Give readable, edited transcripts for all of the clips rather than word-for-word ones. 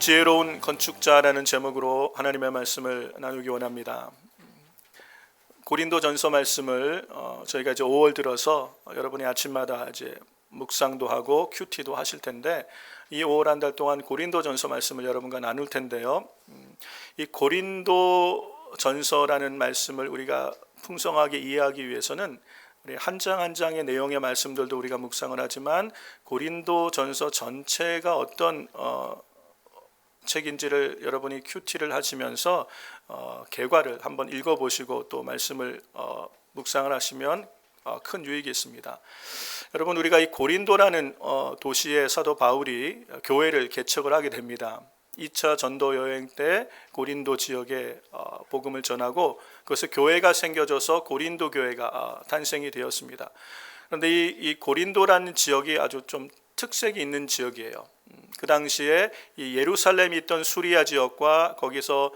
지혜로운 건축자라는 제목으로 하나님의 말씀을 나누기 원합니다. 고린도전서 말씀을 저희가 이제 5월 들어서 여러분이 아침마다 이제 묵상도 하고 큐티도 하실 텐데, 이 5월 한 달 동안 고린도전서 말씀을 여러분과 나눌 텐데요. 이 고린도전서라는 말씀을 우리가 풍성하게 이해하기 위해서는 한 장 한 장의 내용의 말씀들도 우리가 묵상을 하지만 고린도전서 전체가 어떤 책인지를 여러분이 큐티를 하시면서 개괄을 한번 읽어보시고 또 말씀을 묵상을 하시면 큰 유익이 있습니다. 여러분, 우리가 이 고린도라는 도시의 사도 바울이 교회를 개척을 하게 됩니다. 2차 전도 여행 때 고린도 지역에 복음을 전하고 그것을 교회가 생겨져서 고린도 교회가 탄생이 되었습니다. 그런데 이 고린도라는 지역이 아주 좀 특색이 있는 지역이에요. 그 당시에 이 예루살렘이 있던 수리아 지역과 거기서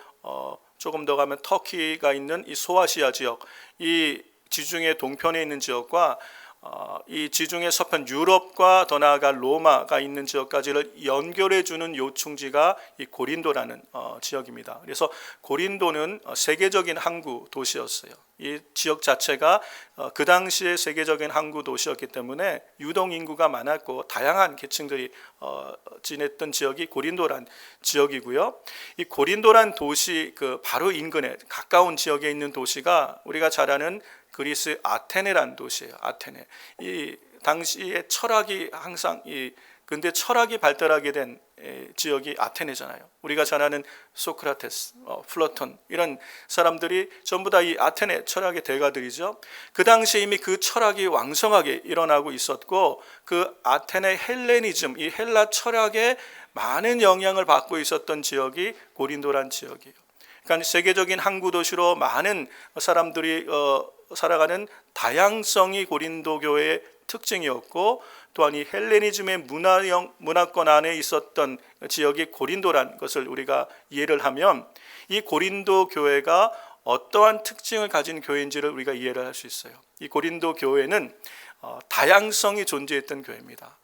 조금 더 가면 터키가 있는 이 소아시아 지역, 이 지중해 동편에 있는 지역과 이 지중해 서편 유럽과 더 나아가 로마가 있는 지역까지를 연결해 주는 요충지가 이 고린도라는 지역입니다. 그래서 고린도는 세계적인 항구 도시였어요. 이 지역 자체가 그 당시에 세계적인 항구 도시였기 때문에 유동 인구가 많았고 다양한 계층들이 지냈던 지역이 고린도란 지역이고요. 이 고린도란 도시 그 바로 인근에 가까운 지역에 있는 도시가 우리가 잘 아는 그리스 아테네란 도시예요. 아테네. 이 당시에 철학이 항상 근데 철학이 발달하게 된 지역이 아테네잖아요. 우리가 잘 아는 소크라테스, 플라톤 이런 사람들이 전부 다 이 아테네 철학의 대가들이죠. 그 당시에 이미 그 철학이 왕성하게 일어나고 있었고 그 아테네 헬레니즘, 이 헬라 철학에 많은 영향을 받고 있었던 지역이 고린도란 지역이에요. 그러니까 세계적인 항구 도시로 많은 사람들이 살아가는 다양성이 고린도 교회의 특징이었고, 또한 이 헬레니즘의 문화권 안에 있었던 지역이 고린도란 것을 우리가 이해를 하면 이 고린도 교회가 어떠한 특징을 가진 교회인지를 우리가 이해를 할 수 있어요. 이 고린도 교회는 다양성이 존재했던 교회입니다.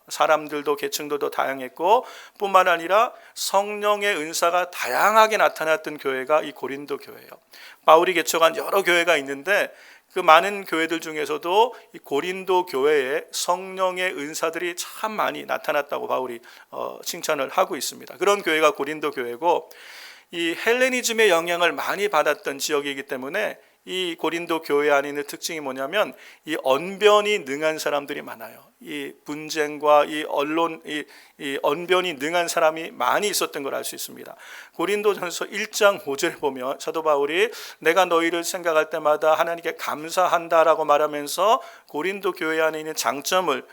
사람들도 계층들도 다양했고 뿐만 아니라 성령의 은사가 다양하게 나타났던 교회가 이 고린도 교회예요. 바울이 개척한 여러 교회가 있는데 그 많은 교회들 중에서도 이 고린도 교회에 성령의 은사들이 참 많이 나타났다고 바울이 칭찬을 하고 있습니다. 그런 교회가 고린도 교회고, 이 헬레니즘의 영향을 많이 받았던 지역이기 때문에 이 고린도 교회 안에 있는 특징이 뭐냐면 이 언변이 능한 사람들이 많아요. 이 분쟁과 이 언론, 이 언변이 능한 사람이 많이 있었던 걸 알 수 있습니다. 고린도전서 1장 5절에 보면 사도 바울이 내가 너희를 생각할 때마다 하나님께 감사한다라고 말하면서 고린도 교회 안에 있는 장점을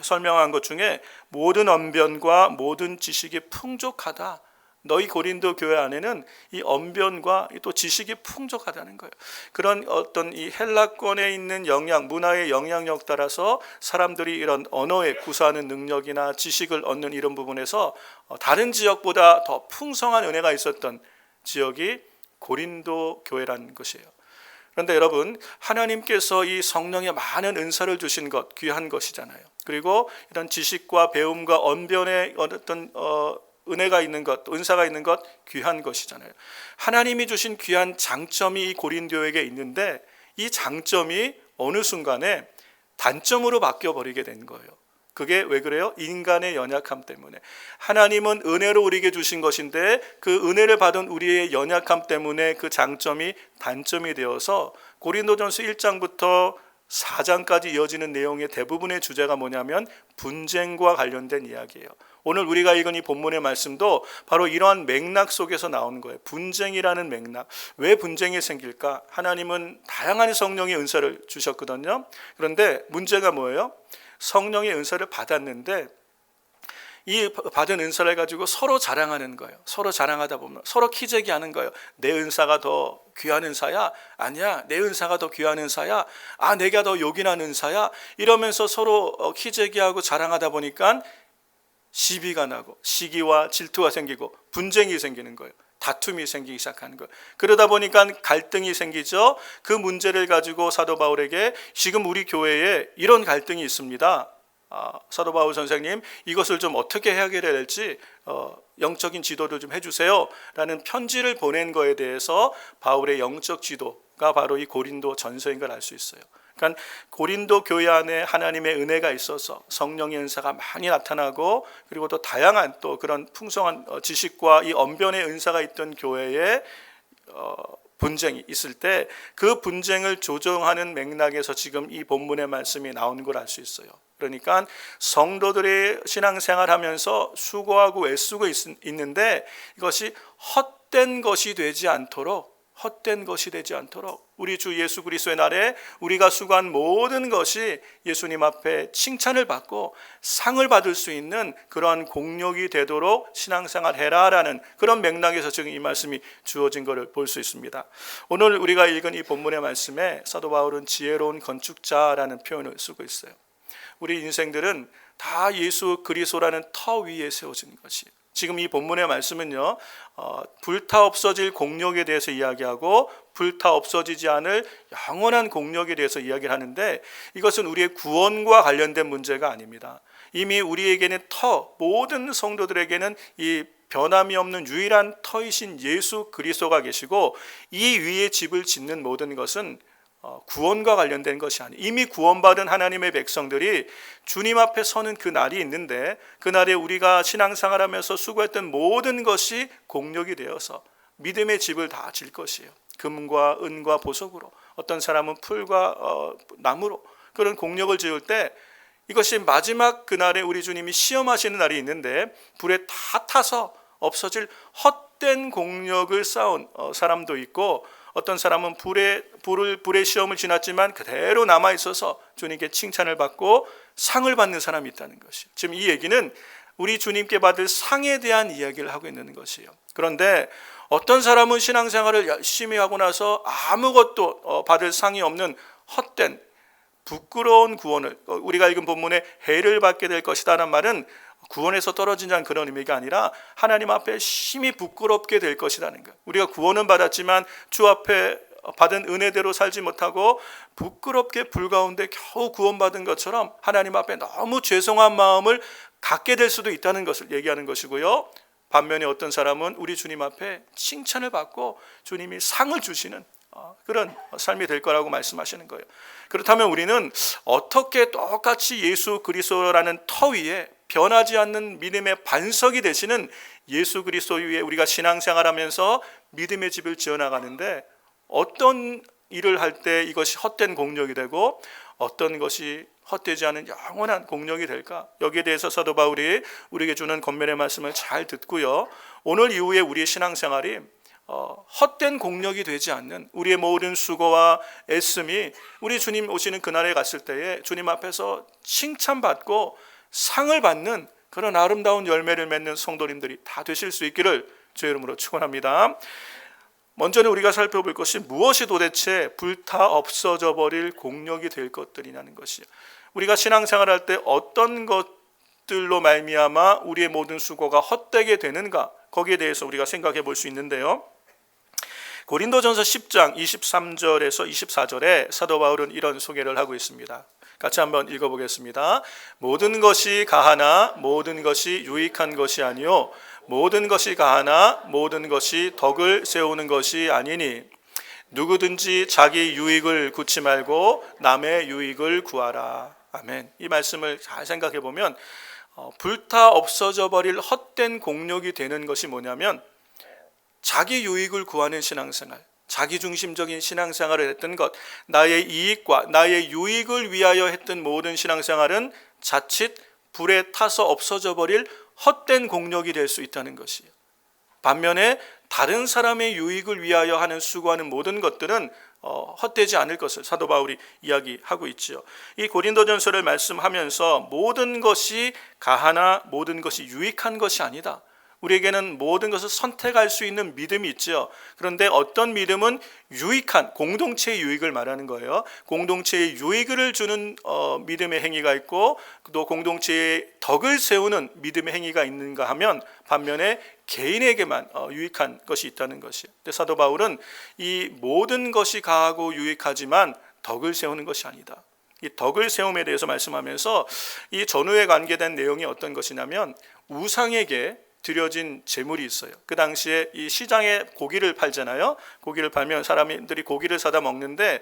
설명한 것 중에 모든 언변과 모든 지식이 풍족하다. 너희 고린도 교회 안에는 이 언변과 또 지식이 풍족하다는 거예요. 그런 어떤 이 헬라권에 있는 영향, 문화의 영향력 따라서 사람들이 이런 언어에 구사하는 능력이나 지식을 얻는 이런 부분에서 다른 지역보다 더 풍성한 은혜가 있었던 지역이 고린도 교회라는 것이에요. 그런데 여러분, 하나님께서 이 성령의 많은 은사를 주신 것, 귀한 것이잖아요. 그리고 이런 지식과 배움과 언변의 어떤 은혜가 있는 것, 은사가 있는 것, 귀한 것이잖아요. 하나님이 주신 귀한 장점이 이 고린도에게 있는데 이 장점이 어느 순간에 단점으로 바뀌어버리게 된 거예요. 그게 왜 그래요? 인간의 연약함 때문에. 하나님은 은혜로 우리에게 주신 것인데 그 은혜를 받은 우리의 연약함 때문에 그 장점이 단점이 되어서 고린도전서 1장부터 4장까지 이어지는 내용의 대부분의 주제가 뭐냐면 분쟁과 관련된 이야기예요. 오늘 우리가 읽은 이 본문의 말씀도 바로 이러한 맥락 속에서 나오는 거예요. 분쟁이라는 맥락. 왜 분쟁이 생길까? 하나님은 다양한 성령의 은사를 주셨거든요. 그런데 문제가 뭐예요? 성령의 은사를 받았는데 이 받은 은사를 가지고 서로 자랑하는 거예요. 서로 자랑하다 보면 서로 키재기하는 거예요. 내 은사가 더 귀한 은사야? 아니야, 내 은사가 더 귀한 은사야? 내가 더 요긴한 은사야? 이러면서 서로 키재기하고 자랑하다 보니까 시비가 나고 시기와 질투가 생기고 분쟁이 생기는 거예요. 다툼이 생기기 시작하는 거예요. 그러다 보니까 갈등이 생기죠. 그 문제를 가지고 사도 바울에게 지금 우리 교회에 이런 갈등이 있습니다. 사도 바울 선생님 이것을 좀 어떻게 해결해야 될지 영적인 지도를 좀 해주세요 라는 편지를 보낸 거에 대해서 바울의 영적 지도가 바로 이 고린도 전서인 걸 알 수 있어요. 그러니까 고린도 교회 안에 하나님의 은혜가 있어서 성령의 은사가 많이 나타나고 그리고 또 다양한 또 그런 풍성한 지식과 이 언변의 은사가 있던 교회에 분쟁이 있을 때 그 분쟁을 조정하는 맥락에서 지금 이 본문의 말씀이 나오는 걸 알 수 있어요. 그러니까 성도들의 신앙생활하면서 수고하고 애쓰고 있는데 이것이 헛된 것이 되지 않도록 우리 주 예수 그리스도의 날에 우리가 수고한 모든 것이 예수님 앞에 칭찬을 받고 상을 받을 수 있는 그러한 공력이 되도록 신앙생활 해라라는 그런 맥락에서 지금 이 말씀이 주어진 것을 볼 수 있습니다. 오늘 우리가 읽은 이 본문의 말씀에 사도 바울은 지혜로운 건축자라는 표현을 쓰고 있어요. 우리 인생들은 다 예수 그리스도라는 터 위에 세워진 것이에요. 지금 이 본문의 말씀은요, 불타 없어질 공력에 대해서 이야기하고 불타 없어지지 않을 영원한 공력에 대해서 이야기를 하는데 이것은 우리의 구원과 관련된 문제가 아닙니다. 이미 우리에게는 모든 성도들에게는 이 변함이 없는 유일한 터이신 예수 그리스도가 계시고 이 위에 집을 짓는 모든 것은 구원과 관련된 것이 아니에요. 이미 구원받은 하나님의 백성들이 주님 앞에 서는 그 날이 있는데 그 날에 우리가 신앙생활하면서 수고했던 모든 것이 공력이 되어서 믿음의 집을 다 질 것이에요. 금과 은과 보석으로, 어떤 사람은 풀과 나무로 그런 공력을 지을 때 이것이 마지막 그날에 우리 주님이 시험하시는 날이 있는데 불에 다 타서 없어질 헛된 공력을 쌓은 사람도 있고 어떤 사람은 불의 시험을 지났지만 그대로 남아 있어서 주님께 칭찬을 받고 상을 받는 사람이 있다는 것이에요. 지금 이 얘기는 우리 주님께 받을 상에 대한 이야기를 하고 있는 것이에요. 그런데 어떤 사람은 신앙생활을 열심히 하고 나서 아무것도 받을 상이 없는 헛된 부끄러운 구원을, 우리가 읽은 본문에 해를 받게 될 것이다라는 말은 구원에서 떨어진다는 그런 의미가 아니라 하나님 앞에 심히 부끄럽게 될 것이라는 것. 우리가 구원은 받았지만 주 앞에 받은 은혜대로 살지 못하고 부끄럽게 불 가운데 겨우 구원받은 것처럼 하나님 앞에 너무 죄송한 마음을 갖게 될 수도 있다는 것을 얘기하는 것이고요. 반면에 어떤 사람은 우리 주님 앞에 칭찬을 받고 주님이 상을 주시는 그런 삶이 될 거라고 말씀하시는 거예요. 그렇다면 우리는 어떻게 똑같이 예수 그리스도라는 터 위에 변하지 않는 믿음의 반석이 되시는 예수 그리스도 위에 우리가 신앙생활하면서 믿음의 집을 지어나가는데 어떤 일을 할 때 이것이 헛된 공력이 되고 어떤 것이 헛되지 않은 영원한 공력이 될까? 여기에 대해서 사도 바울이 우리에게 주는 권면의 말씀을 잘 듣고요. 오늘 이후에 우리의 신앙생활이 헛된 공력이 되지 않는 우리의 모든 수고와 애씀이 우리 주님 오시는 그날에 갔을 때에 주님 앞에서 칭찬받고 상을 받는 그런 아름다운 열매를 맺는 성도님들이 다 되실 수 있기를 주의 이름으로 축원합니다. 먼저는 우리가 살펴볼 것이 무엇이 도대체 불타 없어져 버릴 공력이 될 것들이냐는 것이에요. 우리가 신앙생활할 때 어떤 것들로 말미암아 우리의 모든 수고가 헛되게 되는가, 거기에 대해서 우리가 생각해 볼 수 있는데요. 고린도전서 10장 23절에서 24절에 사도 바울은 이런 소개를 하고 있습니다. 같이 한번 읽어보겠습니다. 모든 것이 가하나 모든 것이 유익한 것이 아니요 모든 것이 가하나 모든 것이 덕을 세우는 것이 아니니 누구든지 자기 유익을 구치 말고 남의 유익을 구하라. 아멘. 이 말씀을 잘 생각해 보면 불타 없어져 버릴 헛된 공력이 되는 것이 뭐냐면 자기 유익을 구하는 신앙생활, 자기중심적인 신앙생활을 했던 것, 나의 이익과 나의 유익을 위하여 했던 모든 신앙생활은 자칫 불에 타서 없어져 버릴 헛된 공력이 될 수 있다는 것이에요. 반면에 다른 사람의 유익을 위하여 하는 수고하는 모든 것들은 헛되지 않을 것을 사도 바울이 이야기하고 있죠. 이 고린도전서를 말씀하면서 모든 것이 가하나 모든 것이 유익한 것이 아니다. 우리에게는 모든 것을 선택할 수 있는 믿음이 있죠. 그런데 어떤 믿음은 유익한 공동체의 유익을 말하는 거예요. 공동체의 유익을 주는 믿음의 행위가 있고 또 공동체의 덕을 세우는 믿음의 행위가 있는가 하면 반면에 개인에게만 유익한 것이 있다는 것이에요. 근데 사도 바울은 이 모든 것이 가하고 유익하지만 덕을 세우는 것이 아니다. 이 덕을 세움에 대해서 말씀하면서 이 전후에 관계된 내용이 어떤 것이냐면 우상에게 드려진 제물이 있어요. 그 당시에 이 시장에 고기를 팔잖아요. 고기를 팔면 사람들이 고기를 사다 먹는데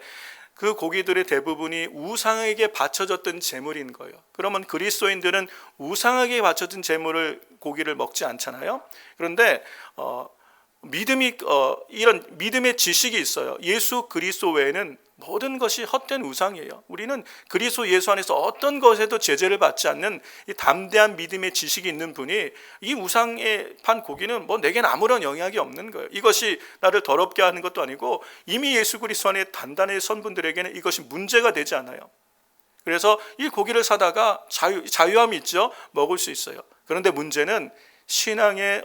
그 고기들의 대부분이 우상에게 바쳐졌던 제물인 거예요. 그러면 그리스도인들은 우상에게 바쳐진 제물을 고기를 먹지 않잖아요. 그런데 이런 믿음의 지식이 있어요. 예수 그리스도 외에는 모든 것이 헛된 우상이에요. 우리는 그리스도 예수 안에서 어떤 것에도 제재를 받지 않는 이 담대한 믿음의 지식이 있는 분이 이 우상에 판 고기는 뭐 내겐 아무런 영향이 없는 거예요. 이것이 나를 더럽게 하는 것도 아니고 이미 예수 그리스도 안에 단단히 선 분들에게는 이것이 문제가 되지 않아요. 그래서 이 고기를 사다가 자유함이 있죠. 먹을 수 있어요. 그런데 문제는 신앙의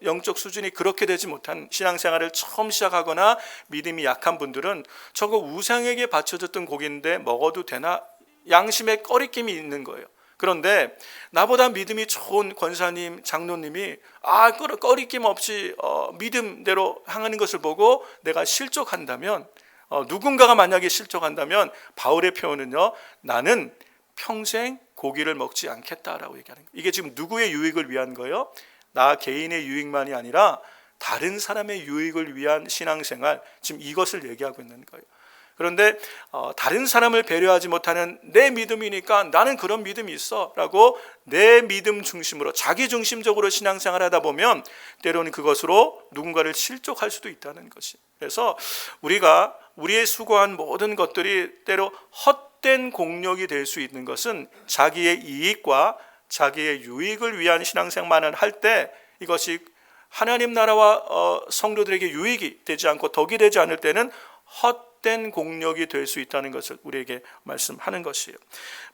영적 수준이 그렇게 되지 못한 신앙생활을 처음 시작하거나 믿음이 약한 분들은 저거 우상에게 바쳐졌던 고기인데 먹어도 되나 양심의 꺼리낌이 있는 거예요. 그런데 나보다 믿음이 좋은 권사님, 장로님이 꺼리낌 없이 믿음대로 향하는 것을 보고 내가 실족한다면 누군가가 만약에 실족한다면 바울의 표현은요, 나는 평생 고기를 먹지 않겠다라고 얘기하는 거예요. 이게 지금 누구의 유익을 위한 거예요? 나 개인의 유익만이 아니라 다른 사람의 유익을 위한 신앙생활, 지금 이것을 얘기하고 있는 거예요. 그런데 다른 사람을 배려하지 못하는 내 믿음이니까 나는 그런 믿음이 있어 라고 내 믿음 중심으로 자기 중심적으로 신앙생활 하다 보면 때로는 그것으로 누군가를 실족할 수도 있다는 것이. 그래서 우리가 우리의 수고한 모든 것들이 때로 헛된 공력이 될 수 있는 것은 자기의 이익과 자기의 유익을 위한 신앙생활을 할 때 이것이 하나님 나라와 성도들에게 유익이 되지 않고 덕이 되지 않을 때는 헛된 공력이 될 수 있다는 것을 우리에게 말씀하는 것이에요.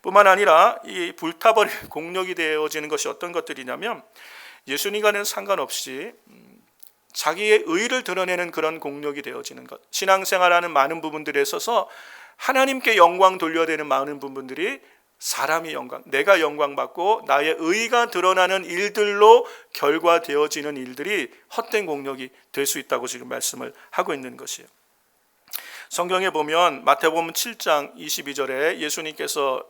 뿐만 아니라 이 불타버릴 공력이 되어지는 것이 어떤 것들이냐면 예수님과는 상관없이 자기의 의를 드러내는 그런 공력이 되어지는 것. 신앙생활하는 많은 부분들에 있어서 하나님께 영광 돌려야 되는 많은 부분들이 사람이 영광, 내가 영광받고 나의 의가 드러나는 일들로 결과되어지는 일들이 헛된 공력이 될 수 있다고 지금 말씀을 하고 있는 것이에요. 성경에 보면 마태복음 7장 22절에 예수님께서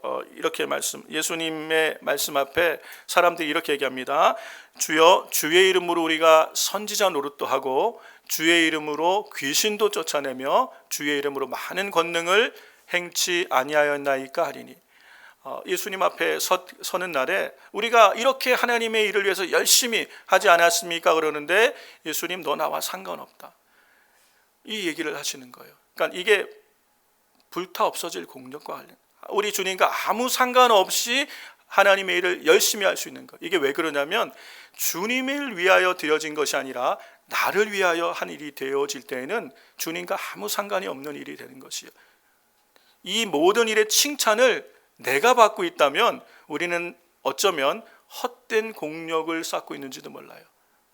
예수님의 말씀 앞에 사람들이 이렇게 얘기합니다. 주여, 주의 이름으로 우리가 선지자 노릇도 하고 주의 이름으로 귀신도 쫓아내며 주의 이름으로 많은 권능을 행치 아니하였나이까 하리니. 예수님 앞에 서는 날에 우리가 이렇게 하나님의 일을 위해서 열심히 하지 않았습니까? 그러는데 예수님, 너 나와 상관없다, 이 얘기를 하시는 거예요. 그러니까 이게 불타 없어질 공력과 관련, 우리 주님과 아무 상관없이 하나님의 일을 열심히 할 수 있는 것. 이게 왜 그러냐면 주님을 위하여 드려진 것이 아니라 나를 위하여 한 일이 되어질 때에는 주님과 아무 상관이 없는 일이 되는 것이에요. 이 모든 일의 칭찬을 내가 받고 있다면 우리는 어쩌면 헛된 공력을 쌓고 있는지도 몰라요.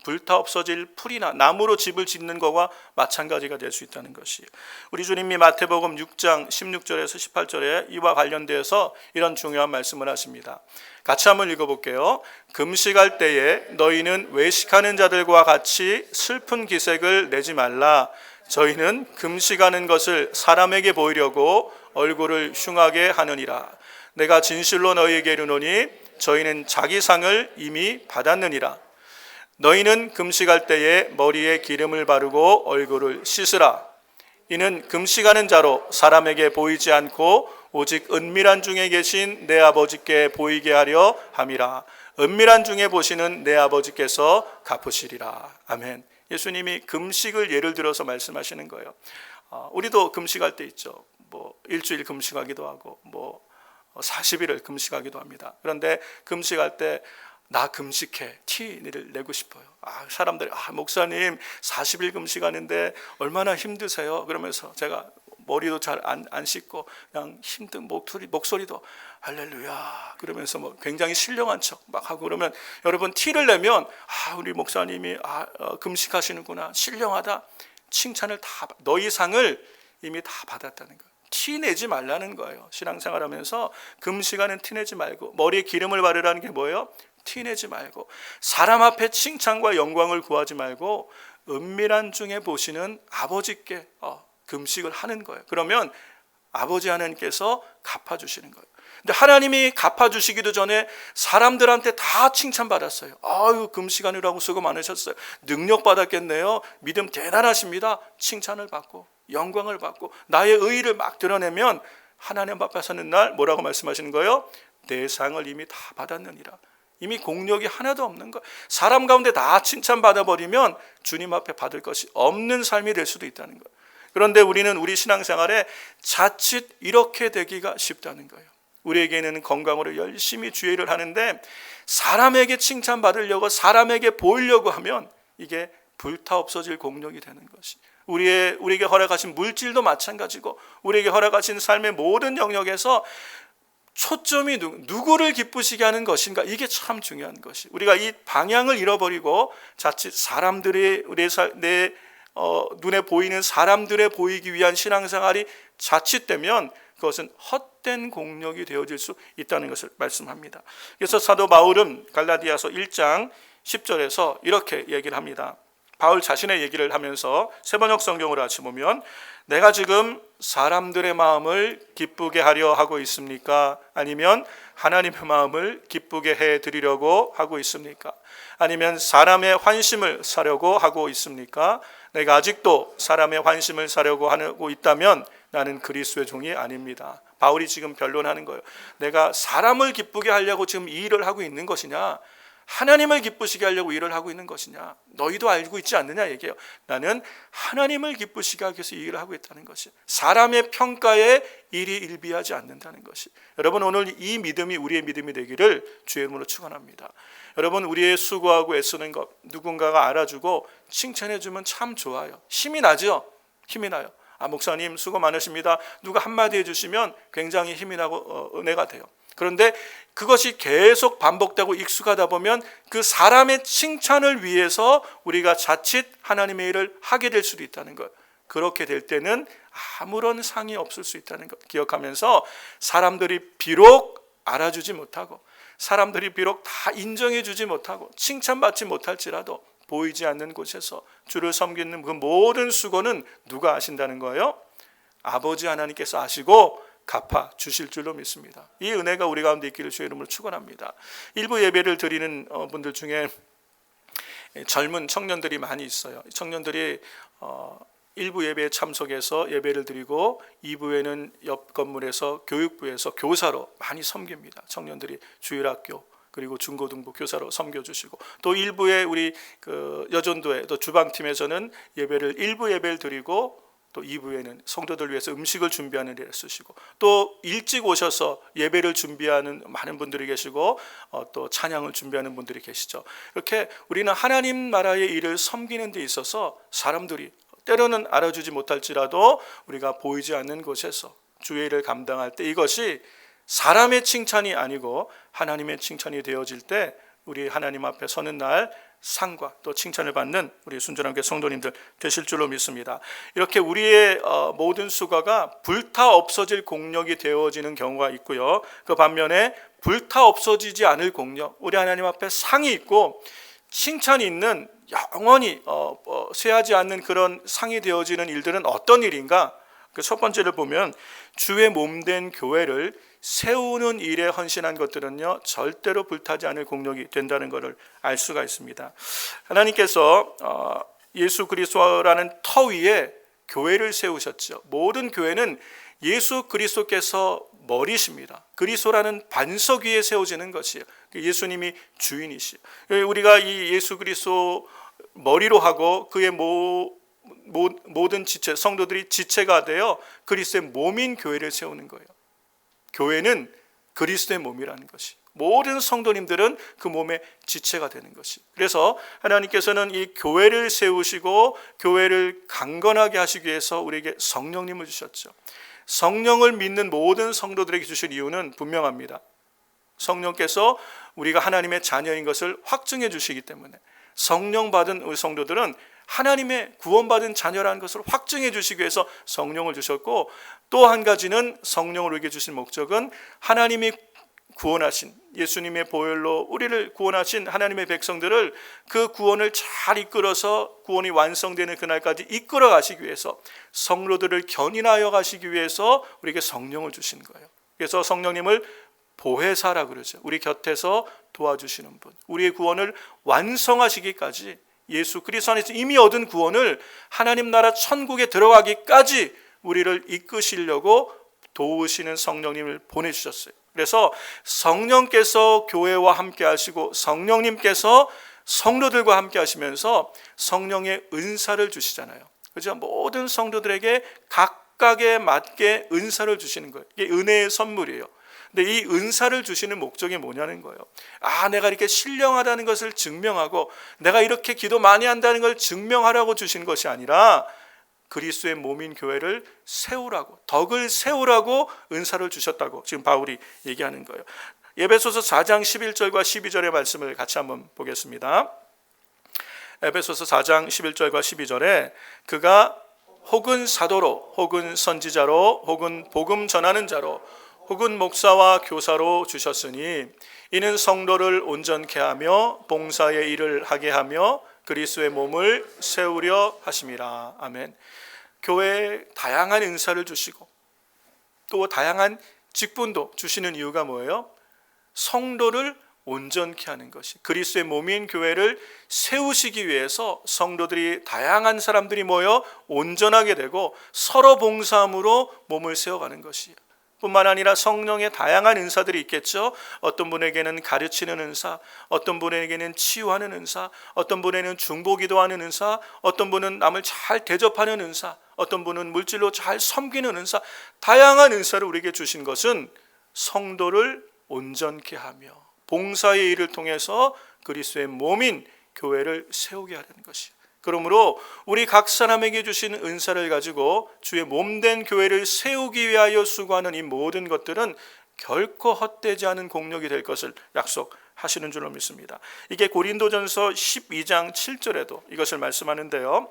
불타 없어질 풀이나 나무로 집을 짓는 것과 마찬가지가 될 수 있다는 것이에요. 우리 주님이 마태복음 6장 16절에서 18절에 이와 관련되어서 이런 중요한 말씀을 하십니다. 같이 한번 읽어볼게요. 금식할 때에 너희는 외식하는 자들과 같이 슬픈 기색을 내지 말라. 저희는 금식하는 것을 사람에게 보이려고 얼굴을 흉하게 하느니라. 내가 진실로 너희에게 이르노니 저희는 자기 상을 이미 받았느니라. 너희는 금식할 때에 머리에 기름을 바르고 얼굴을 씻으라. 이는 금식하는 자로 사람에게 보이지 않고 오직 은밀한 중에 계신 내 아버지께 보이게 하려 함이라. 은밀한 중에 보시는 내 아버지께서 갚으시리라. 아멘. 예수님이 금식을 예를 들어서 말씀하시는 거예요. 우리도 금식할 때 있죠. 일주일 금식하기도 하고 40일을 금식하기도 합니다. 그런데 금식할 때 나 금식해 티를 내고 싶어요. 사람들이 목사님 40일 금식하는데 얼마나 힘드세요? 그러면서 제가 머리도 잘 안 씻고 그냥 힘든 목소리도 할렐루야 그러면서 굉장히 신령한 척 막 하고 그러면 여러분 티를 내면 우리 목사님이 금식하시는구나, 신령하다, 칭찬을 다, 너희 상을 이미 다 받았다는 거예요. 티 내지 말라는 거예요. 신앙생활하면서 금식하는 티 내지 말고, 머리에 기름을 바르라는 게 뭐예요? 티 내지 말고, 사람 앞에 칭찬과 영광을 구하지 말고 은밀한 중에 보시는 아버지께 금식을 하는 거예요. 그러면 아버지 하나님께서 갚아주시는 거예요. 근데 하나님이 갚아주시기도 전에 사람들한테 다 칭찬받았어요. 아유, 금시간이라고 수고 많으셨어요. 능력 받았겠네요. 믿음 대단하십니다. 칭찬을 받고 영광을 받고 나의 의의를 막 드러내면 하나님 앞에 서는 날 뭐라고 말씀하시는 거예요? 내 상을 이미 다 받았느니라. 이미 공력이 하나도 없는 거예요. 사람 가운데 다 칭찬받아버리면 주님 앞에 받을 것이 없는 삶이 될 수도 있다는 거예요. 그런데 우리는 우리 신앙생활에 자칫 이렇게 되기가 쉽다는 거예요. 우리에게는 건강으로 열심히 주의를 하는데 사람에게 칭찬받으려고 사람에게 보이려고 하면 이게 불타 없어질 공력이 되는 것이, 우리에게 허락하신 물질도 마찬가지고 우리에게 허락하신 삶의 모든 영역에서 초점이 누구를 기쁘시게 하는 것인가, 이게 참 중요한 것이, 우리가 이 방향을 잃어버리고 자칫 사람들이 내 눈에 보이는 사람들에 보이기 위한 신앙생활이 자칫되면 그것은 헛된 공력이 되어질 수 있다는 것을 말씀합니다. 그래서 사도 바울은 갈라디아서 1장 10절에서 이렇게 얘기를 합니다. 바울 자신의 얘기를 하면서 세번역 성경으로 같이 보면, 내가 지금 사람들의 마음을 기쁘게 하려 하고 있습니까? 아니면 하나님의 마음을 기쁘게 해드리려고 하고 있습니까? 아니면 사람의 환심을 사려고 하고 있습니까? 내가 아직도 사람의 환심을 사려고 하고 있다면 나는 그리스도의 종이 아닙니다. 바울이 지금 변론하는 거예요. 내가 사람을 기쁘게 하려고 지금 이 일을 하고 있는 것이냐, 하나님을 기쁘시게 하려고 일을 하고 있는 것이냐, 너희도 알고 있지 않느냐 얘기해요. 나는 하나님을 기쁘시게 하기 위해서 이 일을 하고 있다는 것이, 사람의 평가에 일이 일비하지 않는다는 것이. 여러분, 오늘 이 믿음이 우리의 믿음이 되기를 주의 이름으로 축원합니다. 여러분, 우리의 수고하고 애쓰는 것 누군가가 알아주고 칭찬해주면 참 좋아요. 힘이 나죠? 힘이 나요. 아, 목사님 수고 많으십니다. 누가 한마디 해주시면 굉장히 힘이 나고 은혜가 돼요. 그런데 그것이 계속 반복되고 익숙하다 보면 그 사람의 칭찬을 위해서 우리가 자칫 하나님의 일을 하게 될 수도 있다는 것. 그렇게 될 때는 아무런 상이 없을 수 있다는 것 기억하면서, 사람들이 비록 알아주지 못하고 사람들이 비록 다 인정해 주지 못하고 칭찬받지 못할지라도 보이지 않는 곳에서 주를 섬기는 그 모든 수고는 누가 아신다는 거예요? 아버지 하나님께서 아시고 갚아 주실 줄로 믿습니다. 이 은혜가 우리 가운데 있기를 주의 이름으로 축원합니다. 일부 예배를 드리는 분들 중에 젊은 청년들이 많이 있어요. 청년들이 일부 예배에 참석해서 예배를 드리고 2부에는 옆 건물에서 교육부에서 교사로 많이 섬깁니다. 청년들이 주일학교 그리고 중고등부 교사로 섬겨주시고, 또 일부에 우리 여전도에 또 주방팀에서는 일부 예배를 드리고 또 2부에는 성도들 위해서 음식을 준비하는 일에 쓰시고, 또 일찍 오셔서 예배를 준비하는 많은 분들이 계시고 또 찬양을 준비하는 분들이 계시죠. 이렇게 우리는 하나님 나라의 일을 섬기는 데 있어서 사람들이 때로는 알아주지 못할지라도 우리가 보이지 않는 곳에서 주의 일을 감당할 때 이것이 사람의 칭찬이 아니고 하나님의 칭찬이 되어질 때 우리 하나님 앞에 서는 날 상과 또 칭찬을 받는 우리 순전한 교회 성도님들 되실 줄로 믿습니다. 이렇게 우리의 모든 수고가 불타 없어질 공력이 되어지는 경우가 있고요. 그 반면에 불타 없어지지 않을 공력, 우리 하나님 앞에 상이 있고 칭찬이 있는, 영원히 쇠하지 않는 그런 상이 되어지는 일들은 어떤 일인가? 그 첫 번째를 보면, 주의 몸된 교회를 세우는 일에 헌신한 것들은요 절대로 불타지 않을 공력이 된다는 것을 알 수가 있습니다. 하나님께서 예수 그리스도라는 터 위에 교회를 세우셨죠. 모든 교회는 예수 그리스도께서 머리십니다. 그리스도라는 반석 위에 세워지는 것이에요. 예수님이 주인이시요. 우리가 이 예수 그리스도 머리로 하고 그의 모든 지체, 성도들이 지체가 되어 그리스도의 몸인 교회를 세우는 거예요. 교회는 그리스도의 몸이라는 것이, 모든 성도님들은 그 몸의 지체가 되는 것이. 그래서 하나님께서는 이 교회를 세우시고 교회를 강건하게 하시기 위해서 우리에게 성령님을 주셨죠. 성령을 믿는 모든 성도들에게 주신 이유는 분명합니다. 성령께서 우리가 하나님의 자녀인 것을 확증해 주시기 때문에, 성령 받은 우리 성도들은 하나님의 구원받은 자녀라는 것을 확증해 주시기 위해서 성령을 주셨고, 또 한 가지는 성령을 우리에게 주신 목적은 하나님이 구원하신 예수님의 보혈로 우리를 구원하신 하나님의 백성들을 그 구원을 잘 이끌어서 구원이 완성되는 그날까지 이끌어 가시기 위해서, 성로들을 견인하여 가시기 위해서 우리에게 성령을 주신 거예요. 그래서 성령님을 보혜사라 그러죠. 우리 곁에서 도와주시는 분, 우리의 구원을 완성하시기까지, 예수 그리스도 안에서 이미 얻은 구원을 하나님 나라 천국에 들어가기까지 우리를 이끄시려고 도우시는 성령님을 보내주셨어요. 그래서 성령께서 교회와 함께 하시고 성령님께서 성도들과 함께 하시면서 성령의 은사를 주시잖아요. 그죠? 모든 성도들에게 각각에 맞게 은사를 주시는 거예요. 이게 은혜의 선물이에요. 근데 이 은사를 주시는 목적이 뭐냐는 거예요. 내가 이렇게 신령하다는 것을 증명하고 내가 이렇게 기도 많이 한다는 걸 증명하라고 주신 것이 아니라 그리스도의 몸인 교회를 세우라고, 덕을 세우라고 은사를 주셨다고 지금 바울이 얘기하는 거예요. 에베소서 4장 11절과 12절의 말씀을 같이 한번 보겠습니다. 에베소서 4장 11절과 12절에 그가 혹은 사도로, 혹은 선지자로, 혹은 복음 전하는 자로, 혹은 목사와 교사로 주셨으니 이는 성도를 온전케 하며 봉사의 일을 하게 하며 그리스도의 몸을 세우려 하심이라. 아멘. 교회에 다양한 은사를 주시고 또 다양한 직분도 주시는 이유가 뭐예요? 성도를 온전케 하는 것이, 그리스도의 몸인 교회를 세우시기 위해서 성도들이, 다양한 사람들이 모여 온전하게 되고 서로 봉사함으로 몸을 세워가는 것이에요. 뿐만 아니라 성령의 다양한 은사들이 있겠죠. 어떤 분에게는 가르치는 은사, 어떤 분에게는 치유하는 은사, 어떤 분에게는 중보기도하는 은사, 어떤 분은 남을 잘 대접하는 은사, 어떤 분은 물질로 잘 섬기는 은사, 다양한 은사를 우리에게 주신 것은 성도를 온전케 하며 봉사의 일을 통해서 그리스도의 몸인 교회를 세우게 하려는 것이에요. 그러므로 우리 각 사람에게 주신 은사를 가지고 주의 몸된 교회를 세우기 위하여 수고하는 이 모든 것들은 결코 헛되지 않은 공력이 될 것을 약속하시는 줄로 믿습니다. 이게 고린도전서 12장 7절에도 이것을 말씀하는데요.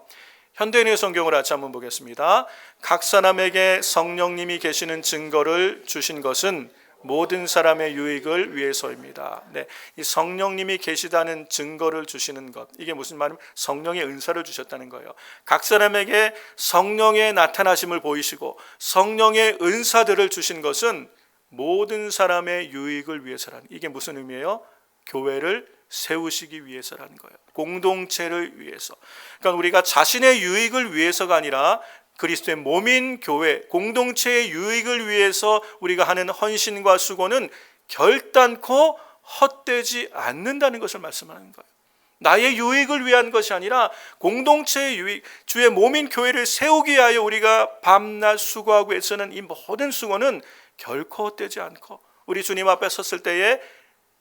현대인의 성경을 같이 한번 보겠습니다. 각 사람에게 성령님이 계시는 증거를 주신 것은 모든 사람의 유익을 위해서입니다. 네, 이 성령님이 계시다는 증거를 주시는 것, 이게 무슨 말이냐면 성령의 은사를 주셨다는 거예요. 각 사람에게 성령의 나타나심을 보이시고 성령의 은사들을 주신 것은 모든 사람의 유익을 위해서라는, 이게 무슨 의미예요? 교회를 세우시기 위해서라는 거예요. 공동체를 위해서. 그러니까 우리가 자신의 유익을 위해서가 아니라 그리스도의 몸인 교회, 공동체의 유익을 위해서 우리가 하는 헌신과 수고는 결단코 헛되지 않는다는 것을 말씀하는 거예요. 나의 유익을 위한 것이 아니라 공동체의 유익, 주의 몸인 교회를 세우기 위하여 우리가 밤낮 수고하고 애쓰는 이 모든 수고는 결코 헛되지 않고 우리 주님 앞에 섰을 때에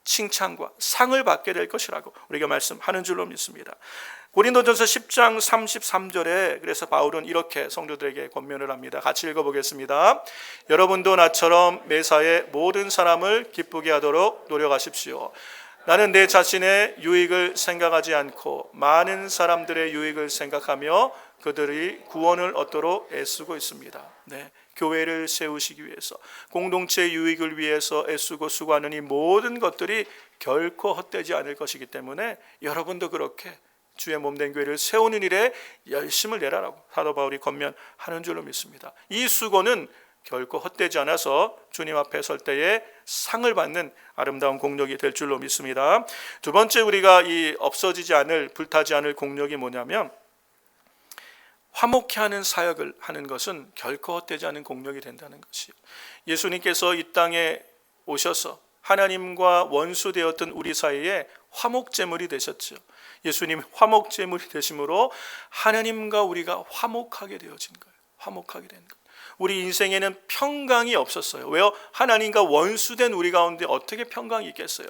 칭찬과 상을 받게 될 것이라고 우리가 말씀하는 줄로 믿습니다. 고린도전서 10장 33절에 그래서 바울은 이렇게 성도들에게 권면을 합니다. 같이 읽어보겠습니다. 여러분도 나처럼 매사에 모든 사람을 기쁘게 하도록 노력하십시오. 나는 내 자신의 유익을 생각하지 않고 많은 사람들의 유익을 생각하며 그들이 구원을 얻도록 애쓰고 있습니다. 네, 교회를 세우시기 위해서, 공동체의 유익을 위해서 애쓰고 수고하는 이 모든 것들이 결코 헛되지 않을 것이기 때문에 여러분도 그렇게 주의 몸된 교회를 세우는 일에 열심을 내라라고 사도 바울이 권면하는 줄로 믿습니다. 이 수고는 결코 헛되지 않아서 주님 앞에 설 때에 상을 받는 아름다운 공력이 될 줄로 믿습니다. 두 번째, 우리가 이 없어지지 않을, 불타지 않을 공력이 뭐냐면, 화목케 하는 사역을 하는 것은 결코 헛되지 않은 공력이 된다는 것이에요. 예수님께서 이 땅에 오셔서 하나님과 원수되었던 우리 사이에 화목제물이 되셨죠. 예수님 화목제물이 되심으로 하나님과 우리가 화목하게 되어진 거예요. 화목하게 된 것. 우리 인생에는 평강이 없었어요. 왜요? 하나님과 원수된 우리 가운데 어떻게 평강이 있겠어요?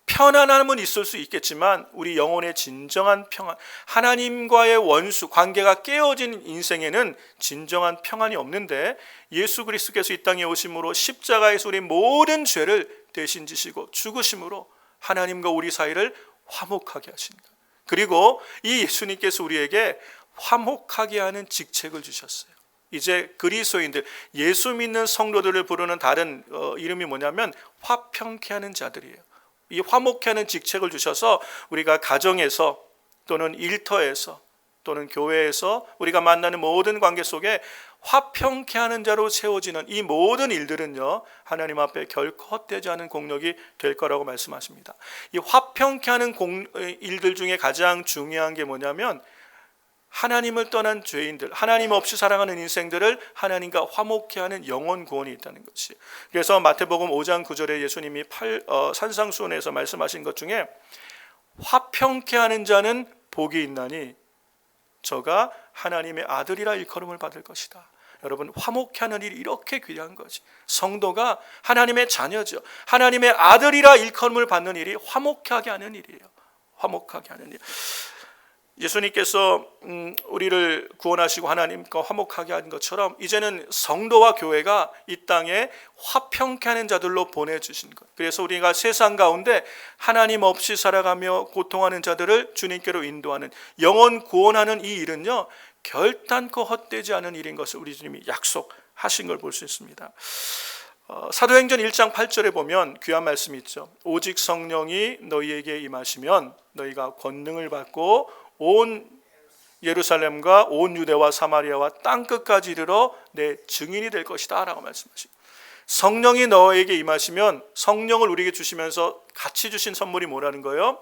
편안함은 있을 수 있겠지만 우리 영혼의 진정한 평안, 하나님과의 원수, 관계가 깨어진 인생에는 진정한 평안이 없는데, 예수 그리스도께서 이 땅에 오심으로 십자가에서 우리 모든 죄를 대신 지시고 죽으심으로 하나님과 우리 사이를 화목하게 하신다. 그리고 이 예수님께서 우리에게 화목하게 하는 직책을 주셨어요. 이제 그리스도인들, 예수 믿는 성도들을 부르는 다른 이름이 뭐냐면 화평케 하는 자들이에요. 이 화목케 하는 직책을 주셔서 우리가 가정에서 또는 일터에서 또는 교회에서 우리가 만나는 모든 관계 속에 화평케 하는 자로 세워지는 이 모든 일들은요, 하나님 앞에 결코 헛되지 않은 공력이 될 거라고 말씀하십니다. 이 화평케 하는 일들 중에 가장 중요한 게 뭐냐면 하나님을 떠난 죄인들, 하나님 없이 살아가는 인생들을 하나님과 화목케 하는 영혼 구원이 있다는 것이. 그래서 마태복음 5장 9절에 예수님이 산상수훈에서 말씀하신 것 중에 화평케 하는 자는 복이 있나니 저가 하나님의 아들이라 일컬음을 받을 것이다. 여러분, 화목케 하는 일이 이렇게 귀한 거지. 성도가 하나님의 자녀죠. 하나님의 아들이라 일컬음을 받는 일이 화목하게 하는 일이에요. 화목하게 하는 일. 예수님께서 우리를 구원하시고 하나님과 화목하게 한 것처럼 이제는 성도와 교회가 이 땅에 화평케 하는 자들로 보내주신 것. 그래서 우리가 세상 가운데 하나님 없이 살아가며 고통하는 자들을 주님께로 인도하는, 영혼 구원하는 이 일은요, 결단코 헛되지 않은 일인 것을 우리 주님이 약속하신 걸 볼 수 있습니다. 사도행전 1장 8절에 보면 귀한 말씀이 있죠. 오직 성령이 너희에게 임하시면 너희가 권능을 받고 온 예루살렘과 온 유대와 사마리아와 땅끝까지 이르러 내 증인이 될 것이다 라고 말씀하십니다. 성령이 너에게 임하시면, 성령을 우리에게 주시면서 같이 주신 선물이 뭐라는 거예요?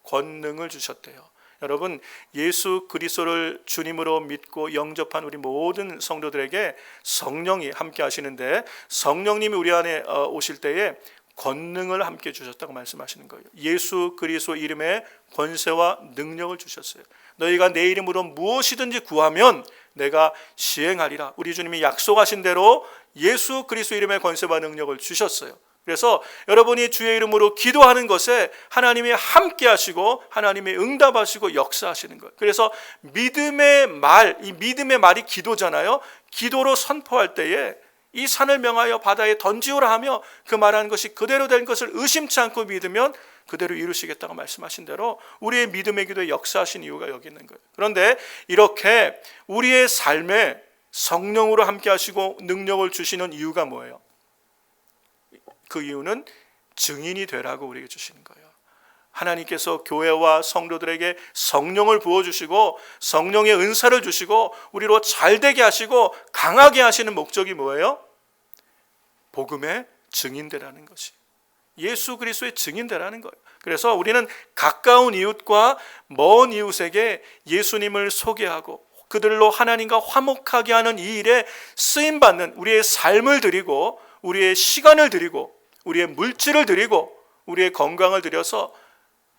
권능을 주셨대요. 여러분, 예수 그리스도를 주님으로 믿고 영접한 우리 모든 성도들에게 성령이 함께 하시는데, 성령님이 우리 안에 오실 때에 권능을 함께 주셨다고 말씀하시는 거예요. 예수 그리스도 이름의 권세와 능력을 주셨어요. 너희가 내 이름으로 무엇이든지 구하면 내가 시행하리라. 우리 주님이 약속하신 대로 예수 그리스도 이름의 권세와 능력을 주셨어요. 그래서 여러분이 주의 이름으로 기도하는 것에 하나님이 함께 하시고 하나님이 응답하시고 역사하시는 거예요. 그래서 믿음의 말, 이 믿음의 말이 기도잖아요. 기도로 선포할 때에 이 산을 명하여 바다에 던지오라 하며 그 말하는 것이 그대로 된 것을 의심치 않고 믿으면 그대로 이루시겠다고 말씀하신 대로 우리의 믿음의 기도에 역사하신 이유가 여기 있는 거예요. 그런데 이렇게 우리의 삶에 성령으로 함께 하시고 능력을 주시는 이유가 뭐예요? 그 이유는 증인이 되라고 우리에게 주시는 거예요. 하나님께서 교회와 성도들에게 성령을 부어주시고 성령의 은사를 주시고 우리로 잘되게 하시고 강하게 하시는 목적이 뭐예요? 복음의 증인되라는 것이, 예수 그리스도의 증인되라는 거예요. 그래서 우리는 가까운 이웃과 먼 이웃에게 예수님을 소개하고 그들로 하나님과 화목하게 하는 이 일에 쓰임받는 우리의 삶을 드리고 우리의 시간을 드리고 우리의 물질을 드리고 우리의 건강을 드려서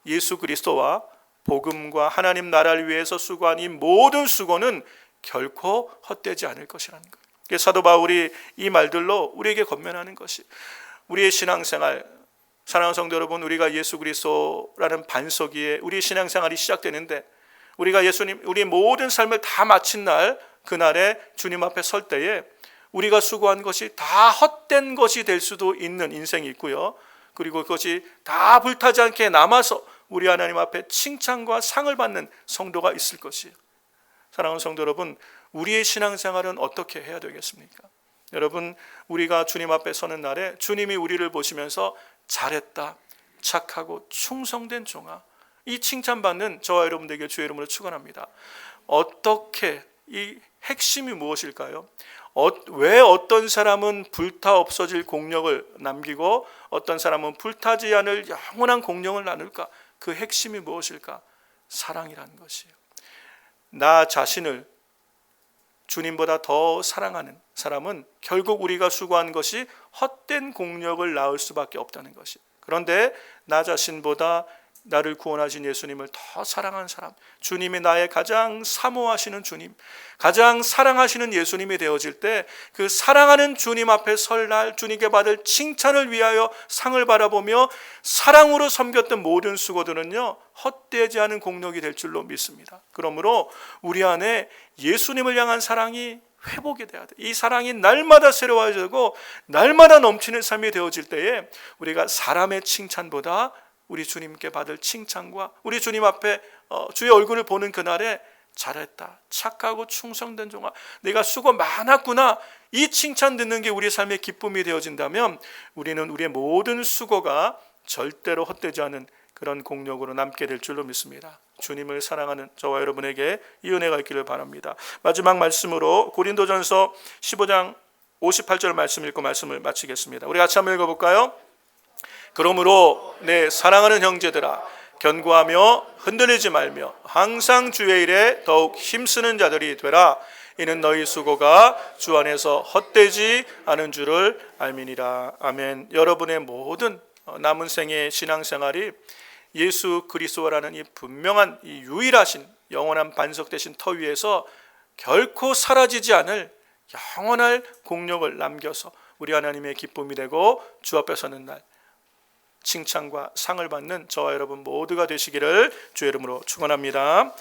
예수 그리스도와 복음과 하나님 나라를 위해서 수고한 이 모든 수고는 결코 헛되지 않을 것이라는 거예요. 그래서 사도 바울이 이 말들로 우리에게 권면하는 것이, 우리의 신앙생활, 사랑하는 성도 여러분, 우리가 예수 그리스도라는 반석 위에 우리의 신앙생활이 시작되는데 우리가 예수님, 우리의 모든 삶을 다 마친 날, 그날에 주님 앞에 설 때에 우리가 수고한 것이 다 헛된 것이 될 수도 있는 인생이 있고요. 그리고 그것이 다 불타지 않게 남아서 우리 하나님 앞에 칭찬과 상을 받는 성도가 있을 것이에요. 사랑하는 성도 여러분, 우리의 신앙생활은 어떻게 해야 되겠습니까? 여러분, 우리가 주님 앞에 서는 날에 주님이 우리를 보시면서 잘했다, 착하고 충성된 종아, 이 칭찬받는 저와 여러분들에게 주의 이름으로 축원합니다. 어떻게, 이 핵심이 무엇일까요? 왜 어떤 사람은 불타 없어질 공력을 남기고 어떤 사람은 불타지 않을 영원한 공력을 나눌까? 그 핵심이 무엇일까? 사랑이라는 것이에요. 나 자신을 주님보다 더 사랑하는 사람은 결국 우리가 수고한 것이 헛된 공력을 낳을 수밖에 없다는 것이. 그런데 나 자신보다 나를 구원하신 예수님을 더 사랑하는 사람, 주님이 나의 가장 사모하시는 주님, 가장 사랑하시는 예수님이 되어질 때 그 사랑하는 주님 앞에 설 날 주님께 받을 칭찬을 위하여 상을 바라보며 사랑으로 섬겼던 모든 수고들은요 헛되지 않은 공력이 될 줄로 믿습니다. 그러므로 우리 안에 예수님을 향한 사랑이 회복이 돼야 돼. 이 사랑이 날마다 새로워지고 날마다 넘치는 삶이 되어질 때에 우리가 사람의 칭찬보다 우리 주님께 받을 칭찬과 우리 주님 앞에 주의 얼굴을 보는 그날에 잘했다, 착하고 충성된 종아, 내가 수고 많았구나, 이 칭찬 듣는 게 우리의 삶의 기쁨이 되어진다면 우리는 우리의 모든 수고가 절대로 헛되지 않은 그런 공력으로 남게 될 줄로 믿습니다. 주님을 사랑하는 저와 여러분에게 이 은혜가 있기를 바랍니다. 마지막 말씀으로 고린도전서 15장 58절 말씀 읽고 말씀을 마치겠습니다. 우리 같이 한번 읽어볼까요? 그러므로 내 사랑하는 형제들아, 견고하며 흔들리지 말며 항상 주의 일에 더욱 힘쓰는 자들이 되라. 이는 너희 수고가 주 안에서 헛되지 않은 줄을 알미니라. 아멘. 여러분의 모든 남은 생의 신앙생활이 예수 그리스도라는 이 분명한 이 유일하신 영원한 반석 되신 터 위에서 결코 사라지지 않을 영원할 공력을 남겨서 우리 하나님의 기쁨이 되고 주 앞에 서는 날 칭찬과 상을 받는 저와 여러분 모두가 되시기를 주의 이름으로 축원합니다.